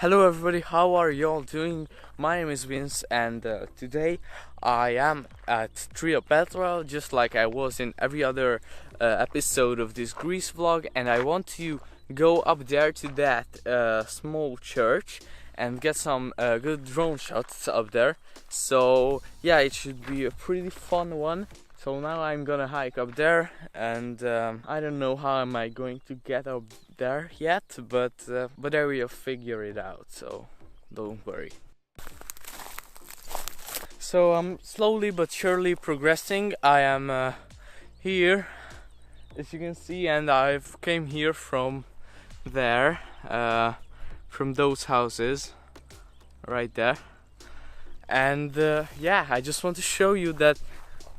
Hello everybody, how are y'all doing? My name is Vince and today I am at Triopetra just like I was in every other episode of this Greece vlog, and I want to go up there to that small church and get some good drone shots up there. So yeah, it should be a pretty fun one. So now I'm gonna hike up there, and I don't know how am I going to get up there yet, but I will figure it out, so don't worry. So I'm slowly but surely progressing. I am here, as you can see, and I've came here from there, from those houses right there, and yeah, I just want to show you that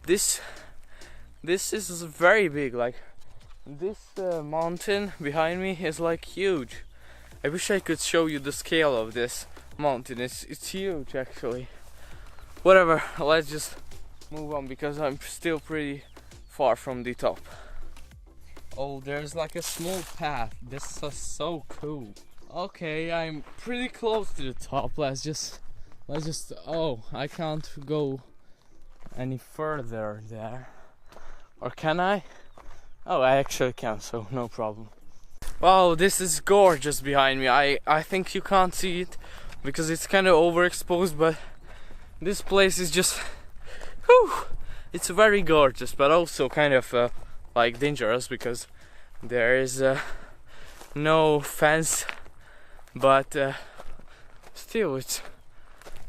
this is very big. Like this mountain behind me is like huge. I wish I could show you the scale of this mountain. It's huge actually. Whatever, let's just move on because I'm still pretty far from the top. Oh, there's like a small path. This is so cool. Okay, I'm pretty close to the top. Let's just oh, I can't go any further there, or can I? Oh, I actually can, so no problem. Wow, this is gorgeous behind me. I think you can't see it because it's kind of overexposed, but this place is just whew, it's very gorgeous, but also kind of like dangerous because there is no fence, but still it's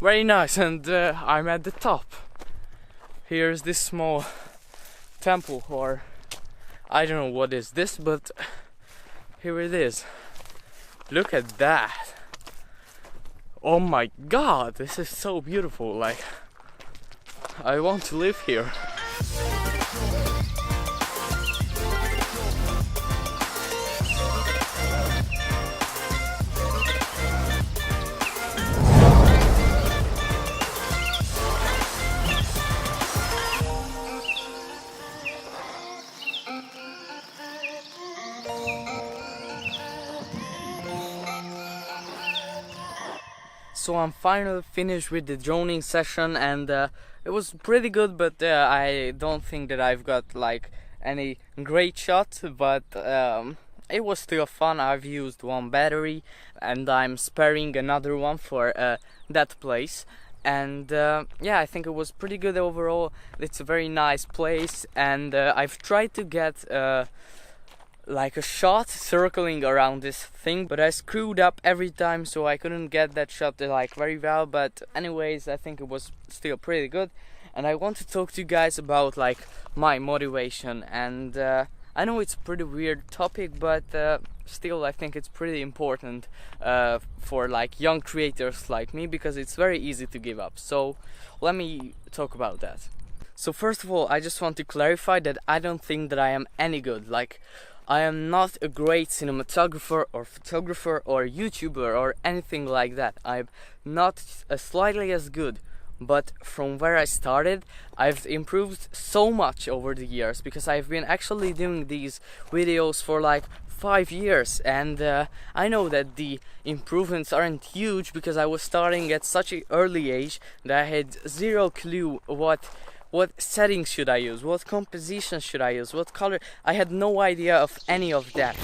very nice, and I'm at the top. Here's this small temple, or I don't know what is this, but here it is. Look at that. Oh my god, this is so beautiful. Like, I want to live here. So I'm finally finished with the droning session, and it was pretty good, but I don't think that I've got like any great shot, but it was still fun. I've used one battery and I'm sparing another one for that place, and yeah, I think it was pretty good overall. It's a very nice place, and I've tried to get like a shot circling around this thing, but I screwed up every time, so I couldn't get that shot like very well. But anyways, I think it was still pretty good, and I want to talk to you guys about like my motivation. And I know it's a pretty weird topic, but still I think it's pretty important for like young creators like me, because it's very easy to give up. So let me talk about that. So first of all, I just want to clarify that I don't think that I am any good. Like, I am not a great cinematographer or photographer or YouTuber or anything like that. I'm not slightly as good, but from where I started, I've improved so much over the years, because I've been actually doing these videos for like 5 years, and I know that the improvements aren't huge because I was starting at such an early age that I had zero clue what settings should I use, what composition should I use, what color. I had no idea of any of that.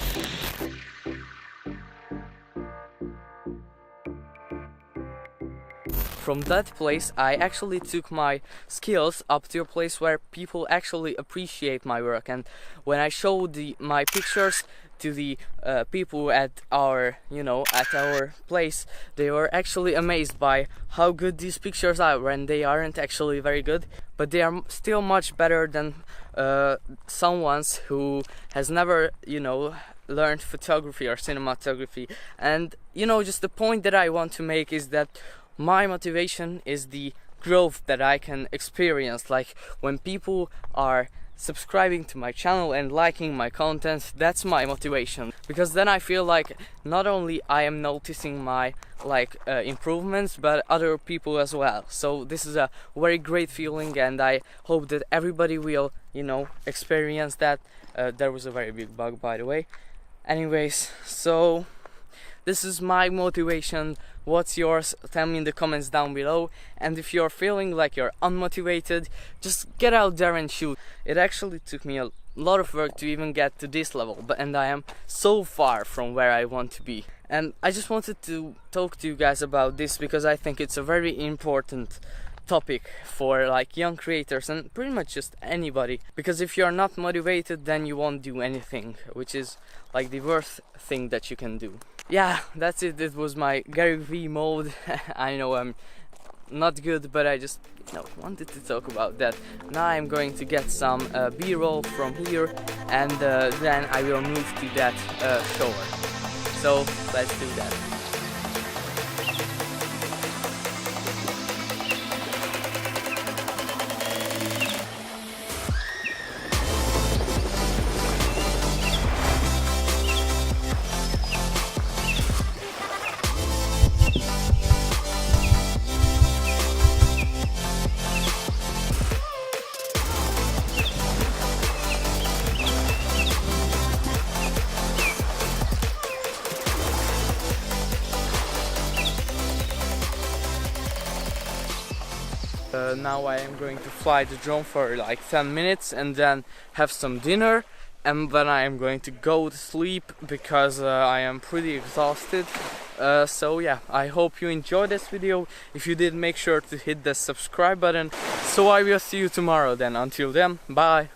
From that place, I actually took my skills up to a place where people actually appreciate my work, and when I showed my pictures to the people at our place, they were actually amazed by how good these pictures are, when they aren't actually very good, but they are still much better than someone's who has never learned photography or cinematography. And just the point that I want to make is that my motivation is the growth that I can experience. Like, when people are subscribing to my channel and liking my content, that's my motivation, because then I feel like not only I am noticing my improvements, but other people as well. So this is a very great feeling, and I hope that everybody will experience that. There was a very big bug, by the way. Anyways, so This is my motivation. What's yours? Tell me in the comments down below. And if you're feeling like you're unmotivated, just get out there and shoot. It actually took me a lot of work to even get to this level, and I am so far from where I want to be. And I just wanted to talk to you guys about this because I think it's a very important topic for like young creators and pretty much just anybody, because if you're not motivated then you won't do anything, which is like the worst thing that you can do. Yeah, that's it. It was my Gary V mode. I know I'm not good, but I just wanted to talk about that. Now I'm going to get some b-roll from here, and then I will move to that shower. So let's do that. Now I am going to fly the drone for like 10 minutes and then have some dinner, and then I am going to go to sleep because I am pretty exhausted. So yeah, I hope you enjoyed this video. If you did, make sure to hit the subscribe button. So I will see you tomorrow then. Until then, bye.